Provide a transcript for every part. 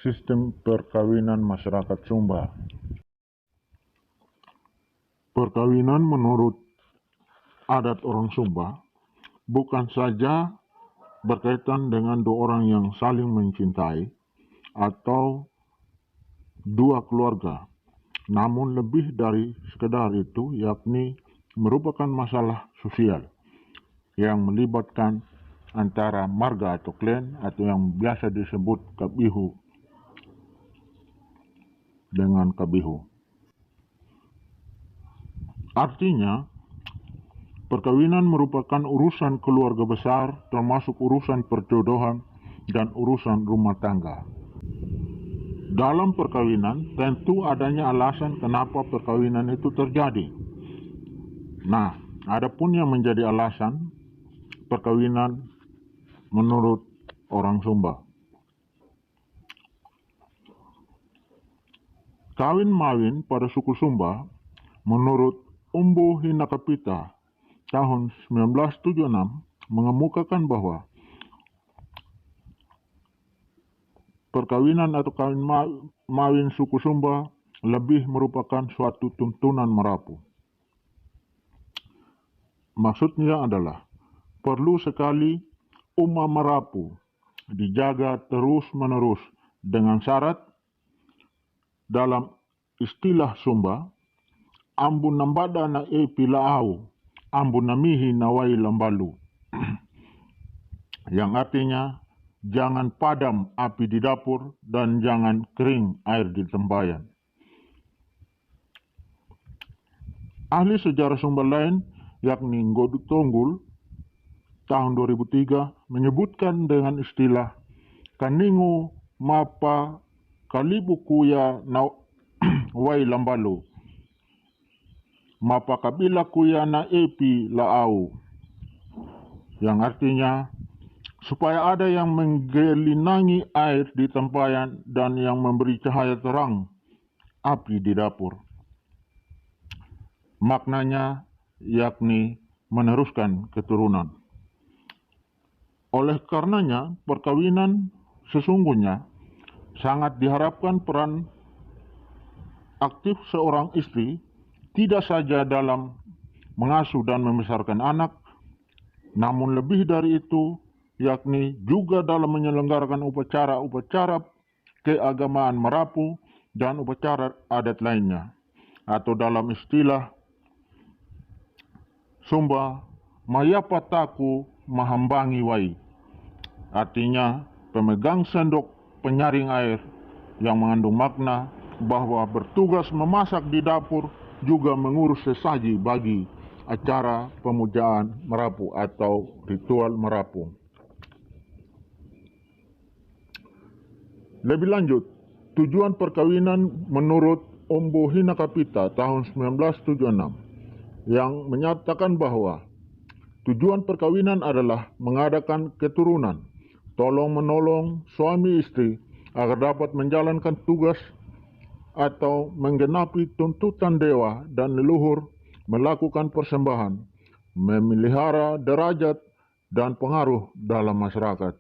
Sistem perkawinan masyarakat Sumba. Perkawinan menurut adat orang Sumba bukan saja berkaitan dengan dua orang yang saling mencintai atau dua keluarga, namun lebih dari sekedar itu, yakni merupakan masalah sosial yang melibatkan antara marga atau klan atau yang biasa disebut kabihu dengan kabihu. Artinya, perkawinan merupakan urusan keluarga besar, termasuk urusan perjodohan dan urusan rumah tangga. Dalam perkawinan, tentu adanya alasan kenapa perkawinan itu terjadi. Nah, adapun yang menjadi alasan perkawinan menurut orang Sumba. Kawin mawin pada suku Sumba menurut Umbu Hinakapita tahun 1976 mengemukakan bahwa perkawinan atau kawin mawin suku Sumba lebih merupakan suatu tuntunan merapu. Maksudnya adalah perlu sekali umma merapu dijaga terus-menerus dengan syarat dalam istilah Sumba, ambun nambada na pilaau, ambun namihi nawai lambalu. Yang artinya, jangan padam api di dapur dan jangan kering air di tempayan. Ahli sejarah Sumba lain, yakni Nggodu Tonggul, tahun 2003, menyebutkan dengan istilah kaningu mapa kalibu kuya na wai lambalu, mapa kabila kuya na epi laau, yang artinya supaya ada yang menggelinangi air di tempayan dan yang memberi cahaya terang api di dapur. Maknanya yakni meneruskan keturunan. Oleh karenanya, perkawinan sesungguhnya sangat diharapkan peran aktif seorang istri tidak saja dalam mengasuh dan membesarkan anak, namun lebih dari itu, yakni juga dalam menyelenggarakan upacara-upacara keagamaan merapu dan upacara adat lainnya, atau dalam istilah Sumba, mayapataku mahambangi wai, artinya pemegang sendok penyaring air, yang mengandung makna bahwa bertugas memasak di dapur juga mengurus sesaji bagi acara pemujaan merapu atau ritual merapu. Lebih lanjut, tujuan perkawinan menurut Umbu Hinakapita tahun 1976 yang menyatakan bahwa tujuan perkawinan adalah mengadakan keturunan, tolong-menolong suami istri agar dapat menjalankan tugas atau menggenapi tuntutan dewa dan leluhur, melakukan persembahan, memelihara derajat dan pengaruh dalam masyarakat.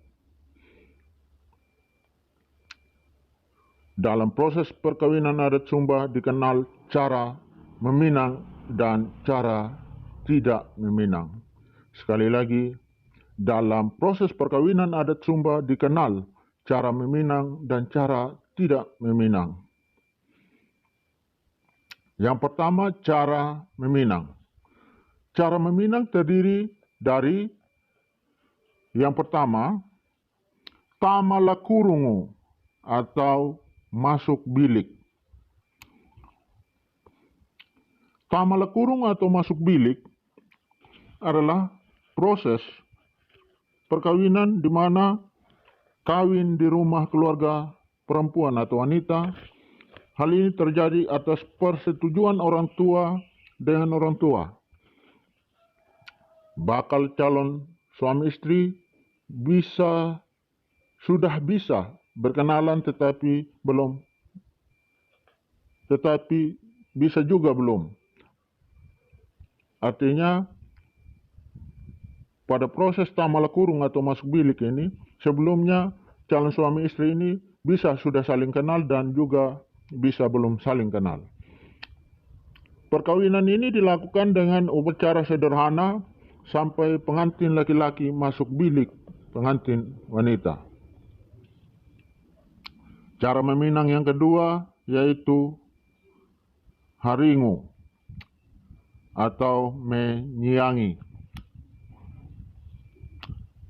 Dalam proses perkawinan adat Sumba dikenal cara meminang dan cara tidak meminang. Sekali lagi, dalam proses perkawinan adat Sumba dikenal cara meminang dan cara tidak meminang. Yang pertama, cara meminang. Cara meminang terdiri dari yang pertama, tamalakurungu atau masuk bilik. Tamalakurung atau masuk bilik adalah proses perkawinan di mana kawin di rumah keluarga perempuan atau wanita. Hal ini terjadi atas persetujuan orang tua dengan orang tua. Bakal calon suami istri sudah bisa berkenalan tetapi bisa juga belum. Artinya pada proses tamalakurung atau masuk bilik ini, sebelumnya calon suami istri ini bisa sudah saling kenal dan juga bisa belum saling kenal. Perkawinan ini dilakukan dengan upacara sederhana sampai pengantin laki-laki masuk bilik pengantin wanita. Cara meminang yang kedua yaitu haringu atau menyiangi.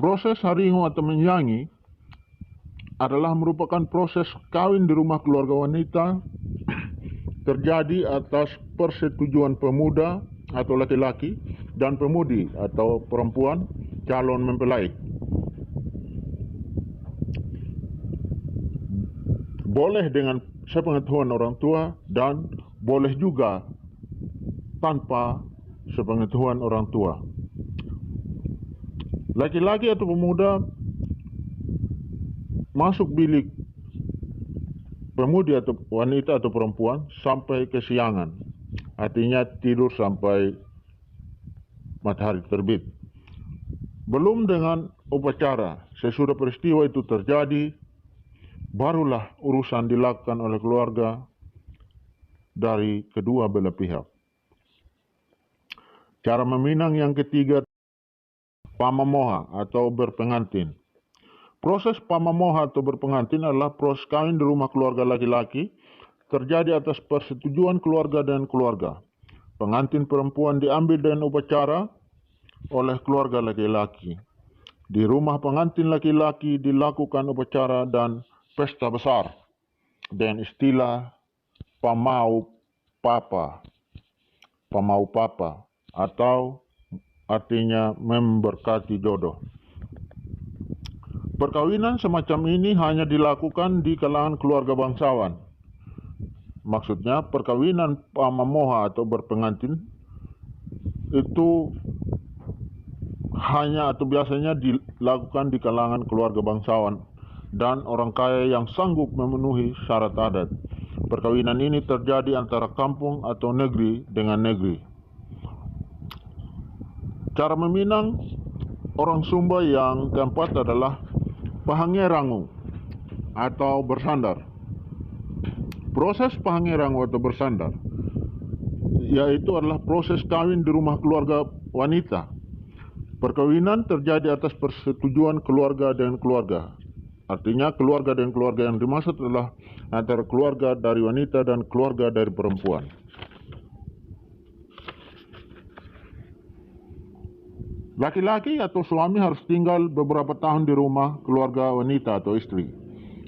Proses haringu atau menyiangi adalah merupakan proses kawin di rumah keluarga wanita terjadi atas persetujuan pemuda atau laki-laki dan pemudi atau perempuan calon mempelai. Boleh dengan sepengetahuan orang tua dan boleh juga tanpa sepengetahuan orang tua. Laki-laki atau pemuda masuk bilik pemudi atau wanita atau perempuan sampai kesiangan, artinya tidur sampai matahari terbit. Belum dengan upacara, sesudah peristiwa itu terjadi, barulah urusan dilakukan oleh keluarga dari kedua belah pihak. Cara meminang yang ketiga, pamamoha atau berpengantin. Proses pamamoha atau berpengantin adalah proses kawin di rumah keluarga laki-laki terjadi atas persetujuan keluarga dan keluarga. Pengantin perempuan diambil dengan upacara oleh keluarga laki-laki. Di rumah pengantin laki-laki dilakukan upacara dan pesta besar dengan istilah pamau papa atau artinya memberkati jodoh. Perkawinan semacam ini hanya dilakukan di kalangan keluarga bangsawan. Maksudnya perkawinan pamamoha atau berpengantin itu hanya atau biasanya dilakukan di kalangan keluarga bangsawan dan orang kaya yang sanggup memenuhi syarat adat. Perkawinan ini terjadi antara kampung atau negeri dengan negeri. Cara meminang orang Sumba yang keempat adalah pahangerangu atau bersandar. Proses pahangerangu atau bersandar yaitu adalah proses kawin di rumah keluarga wanita. Perkawinan terjadi atas persetujuan keluarga dengan keluarga. Artinya keluarga dan keluarga yang dimaksud adalah antara keluarga dari wanita dan keluarga dari perempuan. Laki-laki atau suami harus tinggal beberapa tahun di rumah keluarga wanita atau istri.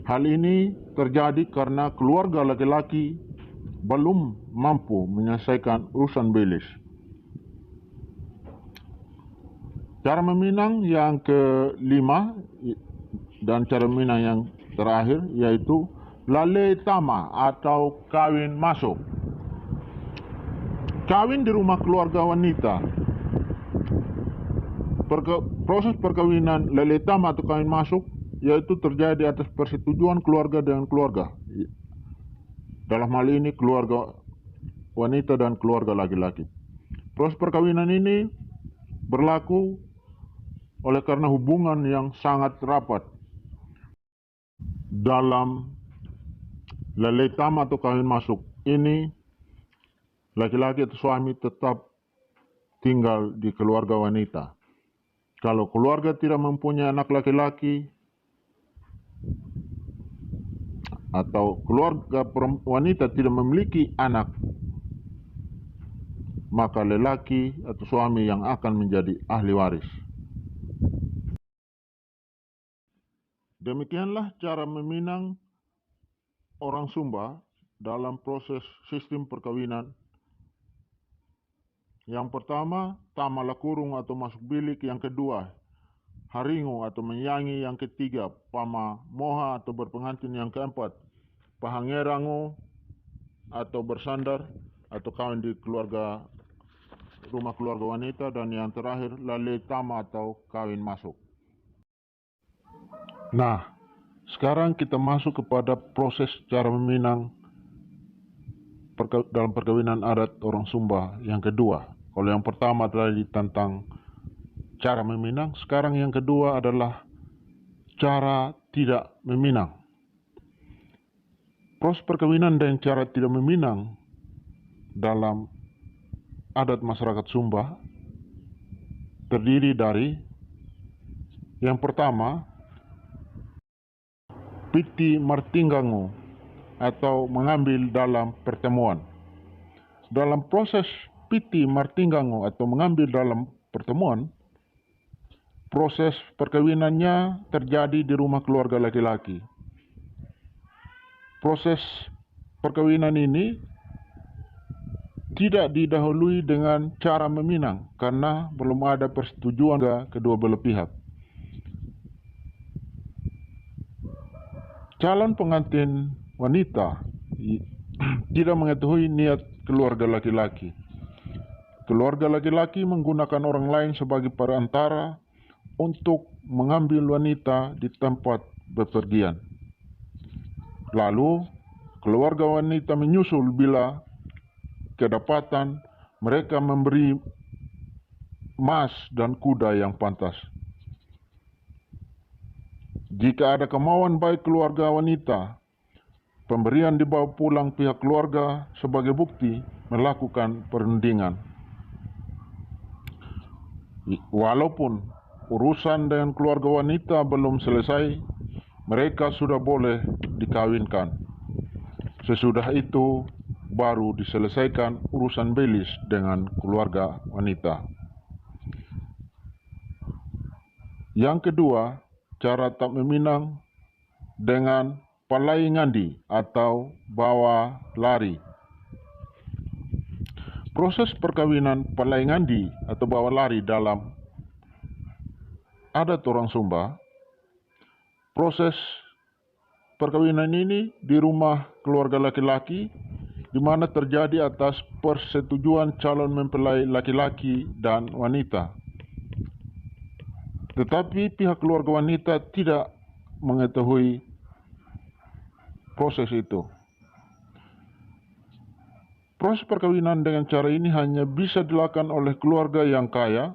Hal ini terjadi karena keluarga laki-laki belum mampu menyelesaikan urusan bilis. Cara meminang yang kelima dan cara meminang yang terakhir yaitu lale tama atau kawin masuk. Kawin di rumah keluarga wanita. Proses perkawinan lale tama atau kawin masuk yaitu terjadi atas persetujuan keluarga dengan keluarga. Dalam hal ini keluarga wanita dan keluarga laki-laki. Proses perkawinan ini berlaku oleh karena hubungan yang sangat rapat. Dalam lale tama atau kawin masuk ini, laki-laki atau suami tetap tinggal di keluarga wanita. Kalau keluarga tidak mempunyai anak laki-laki atau keluarga wanita tidak memiliki anak, maka lelaki atau suami yang akan menjadi ahli waris. Demikianlah cara meminang orang Sumba dalam proses sistem perkawinan. Yang pertama, tamalakurung atau masuk bilik. Yang kedua, haringu atau menyanyi. Yang ketiga, pamamoha atau berpengantin. Yang keempat, pahangerangu atau bersandar atau kawin di rumah keluarga wanita. Dan yang terakhir, lale tama atau kawin masuk. Nah, sekarang kita masuk kepada proses cara meminang dalam perkawinan adat orang Sumba yang kedua. Kalau yang pertama tadi tentang cara meminang, sekarang yang kedua adalah cara tidak meminang. Proses perkawinan dengan cara tidak meminang dalam adat masyarakat Sumba terdiri dari yang pertama, piti martinggangu atau mengambil dalam pertemuan. Dalam proses piti martinggangu atau mengambil dalam pertemuan, proses perkawinannya terjadi di rumah keluarga laki-laki. Proses perkawinan ini tidak didahului dengan cara meminang karena belum ada persetujuan kedua belah pihak. Calon pengantin wanita tidak mengetahui niat keluarga laki-laki. Keluarga laki-laki menggunakan orang lain sebagai perantara untuk mengambil wanita di tempat bepergian. Lalu, keluarga wanita menyusul bila kedapatan mereka memberi emas dan kuda yang pantas. Jika ada kemauan baik keluarga wanita, pemberian dibawa pulang pihak keluarga sebagai bukti melakukan perundingan. Walaupun urusan dengan keluarga wanita belum selesai, mereka sudah boleh dikawinkan. Sesudah itu baru diselesaikan urusan belis dengan keluarga wanita. Yang kedua, cara tak meminang dengan palai ngandi atau bawa lari. Proses perkawinan palai ngandi atau bawa lari dalam adat orang Sumba, proses perkawinan ini di rumah keluarga laki-laki di mana terjadi atas persetujuan calon mempelai laki-laki dan wanita. Tetapi pihak keluarga wanita tidak mengetahui proses itu. Proses perkawinan dengan cara ini hanya bisa dilakukan oleh keluarga yang kaya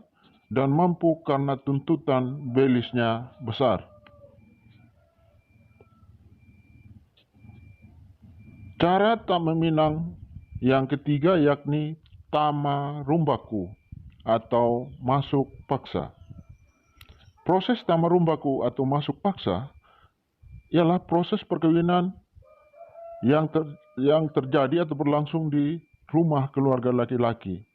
dan mampu karena tuntutan belisnya besar. Cara tak meminang yang ketiga yakni tama rumbaku atau masuk paksa. Proses tama rumbaku atau masuk paksa ialah proses perkawinan yang terjadi atau berlangsung di rumah keluarga laki-laki.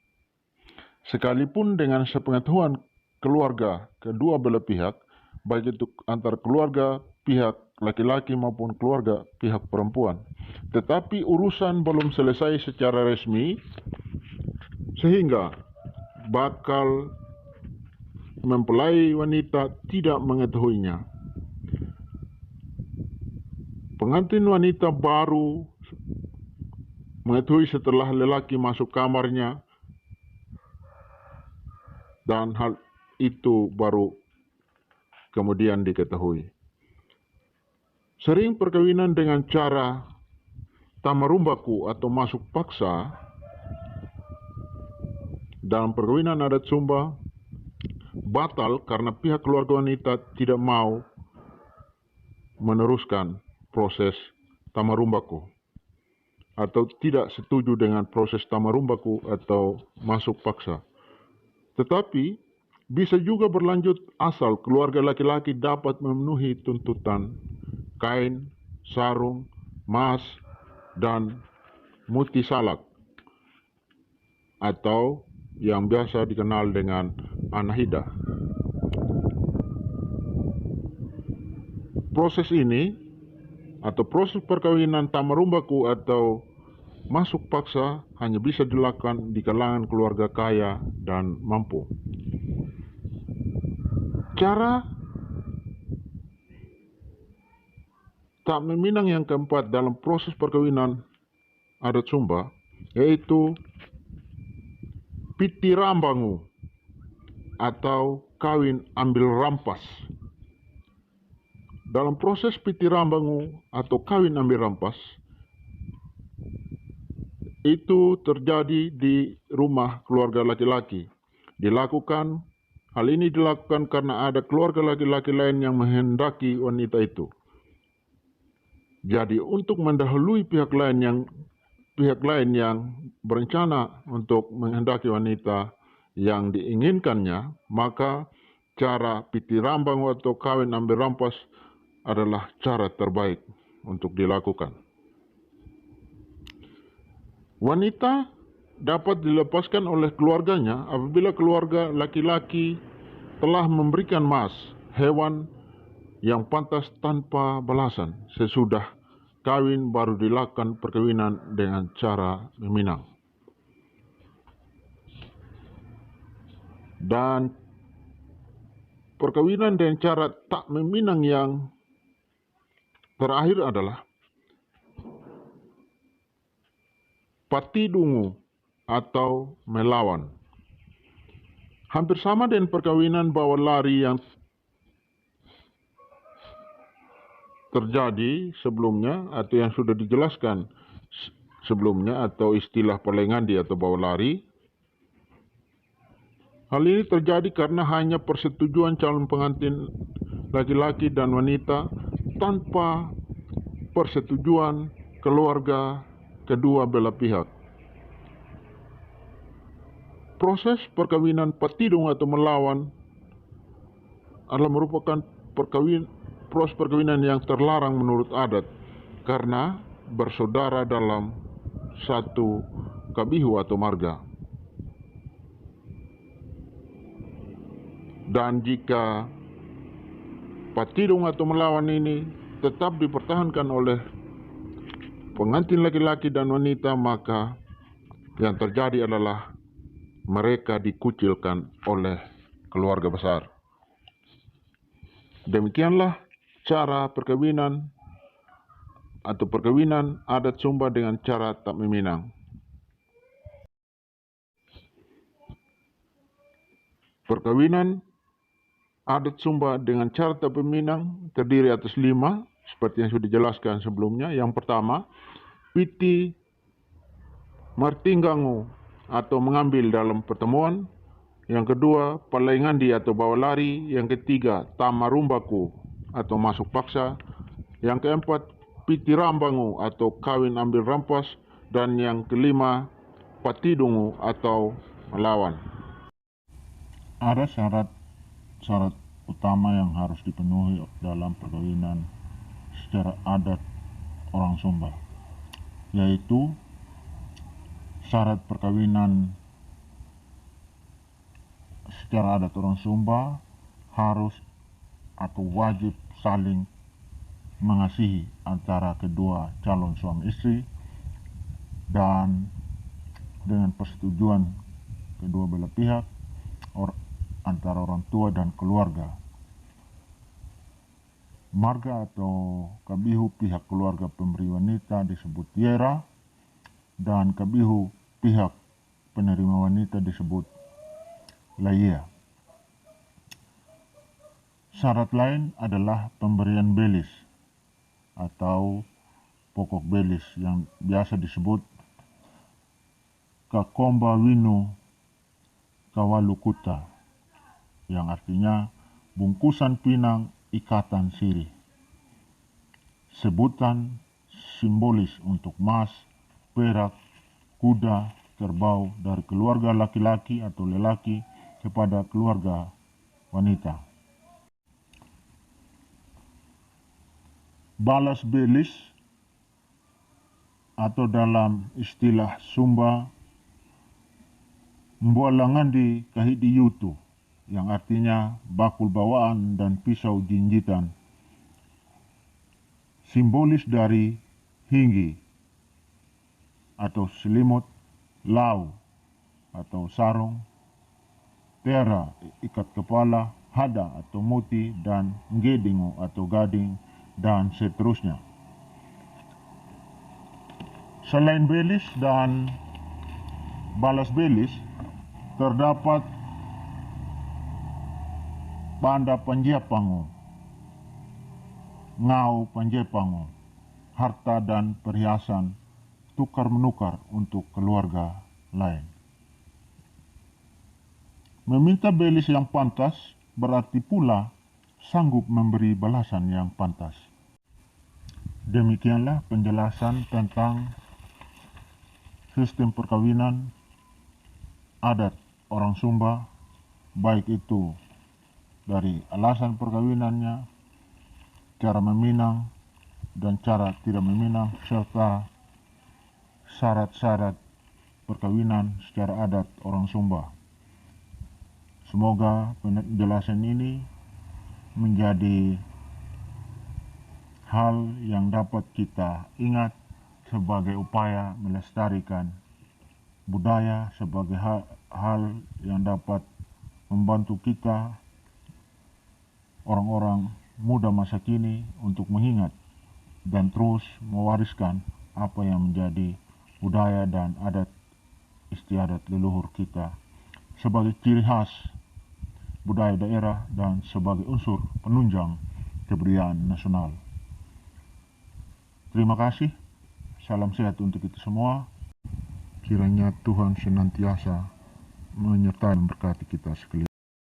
Sekalipun dengan sepengetahuan keluarga kedua belah pihak, baik itu antara keluarga pihak laki-laki maupun keluarga pihak perempuan. Tetapi urusan belum selesai secara resmi, sehingga bakal mempelai wanita tidak mengetahuinya. Pengantin wanita baru mengetahui setelah lelaki masuk kamarnya, dan hal itu baru kemudian diketahui. Sering perkawinan dengan cara tamarumbaku atau masuk paksa dalam perkawinan adat Sumba batal karena pihak keluarga wanita tidak mau meneruskan proses tamarumbaku atau tidak setuju dengan proses tamarumbaku atau masuk paksa. Tetapi bisa juga berlanjut asal keluarga laki-laki dapat memenuhi tuntutan kain, sarung, emas, dan muti salak atau yang biasa dikenal dengan anahida. Proses ini atau proses perkawinan tamarumbaku atau masuk paksa hanya bisa dilakukan di kalangan keluarga kaya dan mampu. Cara tak meminang yang keempat dalam proses perkawinan adat Sumba yaitu piti rambangu atau kawin ambil rampas. Dalam proses piti rambangu atau kawin ambil rampas, itu terjadi di rumah keluarga laki-laki. Hal ini dilakukan karena ada keluarga laki-laki lain yang menghendaki wanita itu. Jadi untuk mendahului pihak lain yang berencana untuk menghendaki wanita yang diinginkannya, maka cara piti rambang atau kawin ambil rampas adalah cara terbaik untuk dilakukan. Wanita dapat dilepaskan oleh keluarganya apabila keluarga laki-laki telah memberikan mas, hewan yang pantas tanpa balasan. Sesudah kawin baru dilakukan perkawinan dengan cara meminang. Dan perkawinan dengan cara tak meminang yang terakhir adalah patidungu atau melawan. Hampir sama dengan perkawinan bawa lari yang terjadi sebelumnya atau yang sudah dijelaskan sebelumnya, atau istilah pelengandi atau bawa lari. Hal ini terjadi karena hanya persetujuan calon pengantin laki-laki dan wanita tanpa persetujuan keluarga kedua belah pihak. Proses perkawinan patidung atau melawan adalah merupakan proses perkawinan yang terlarang menurut adat karena bersaudara dalam satu kabihu atau marga. Dan jika patidung atau melawan ini tetap dipertahankan oleh pengantin laki-laki dan wanita, maka yang terjadi adalah mereka dikucilkan oleh keluarga besar. Demikianlah cara perkawinan atau perkawinan adat Sumba dengan cara tak meminang. Perkawinan adat Sumba dengan cara tak meminang terdiri atas 5, seperti yang sudah dijelaskan sebelumnya. Yang pertama, piti martinggangu atau mengambil dalam pertemuan. Yang kedua, palengandi atau bawa lari. Yang ketiga, tamarumbaku atau masuk paksa. Yang keempat, piti rambangu atau kawin ambil rampas. Dan yang kelima, patidungu atau melawan. Ada syarat utama yang harus dipenuhi dalam perkawinan secara adat orang Sumba, yaitu syarat perkawinan secara adat orang Sumba harus atau wajib saling mengasihi antara kedua calon suami istri dan dengan persetujuan kedua belah pihak antara orang tua dan keluarga. Marga atau kabihu pihak keluarga pemberi wanita disebut yera, dan kabihu pihak penerima wanita disebut layea. Syarat lain adalah pemberian belis atau pokok belis yang biasa disebut kakomba winu kawalukuta, yang artinya bungkusan pinang ikatan sirih. Sebutan simbolis untuk emas, perak, kuda, kerbau dari keluarga laki-laki atau lelaki kepada keluarga wanita. Balas belis atau dalam istilah Sumba mbualangan di kahidi yutu, yang artinya bakul bawaan dan pisau jinjitan, simbolis dari hinggi atau selimut, lau atau sarung, tera ikat kepala, hada atau muti, dan ngedingu atau gading, dan seterusnya. Selain belis dan balas belis, terdapat panda panjepangu, ngau panjepangu, harta dan perhiasan tukar-menukar untuk keluarga lain. Meminta belis yang pantas berarti pula sanggup memberi balasan yang pantas. Demikianlah penjelasan tentang sistem perkawinan adat orang Sumba, baik itu dari alasan perkawinannya, cara meminang dan cara tidak meminang, serta syarat-syarat perkawinan secara adat orang Sumba. Semoga penjelasan ini menjadi hal yang dapat kita ingat sebagai upaya melestarikan budaya, sebagai hal yang dapat membantu kita orang-orang muda masa kini untuk mengingat dan terus mewariskan apa yang menjadi budaya dan adat istiadat leluhur kita sebagai ciri khas budaya daerah dan sebagai unsur penunjang kebudayaan nasional. Terima kasih. Salam sehat untuk kita semua. Kiranya Tuhan senantiasa menyertai dan memberkati kita sekalian.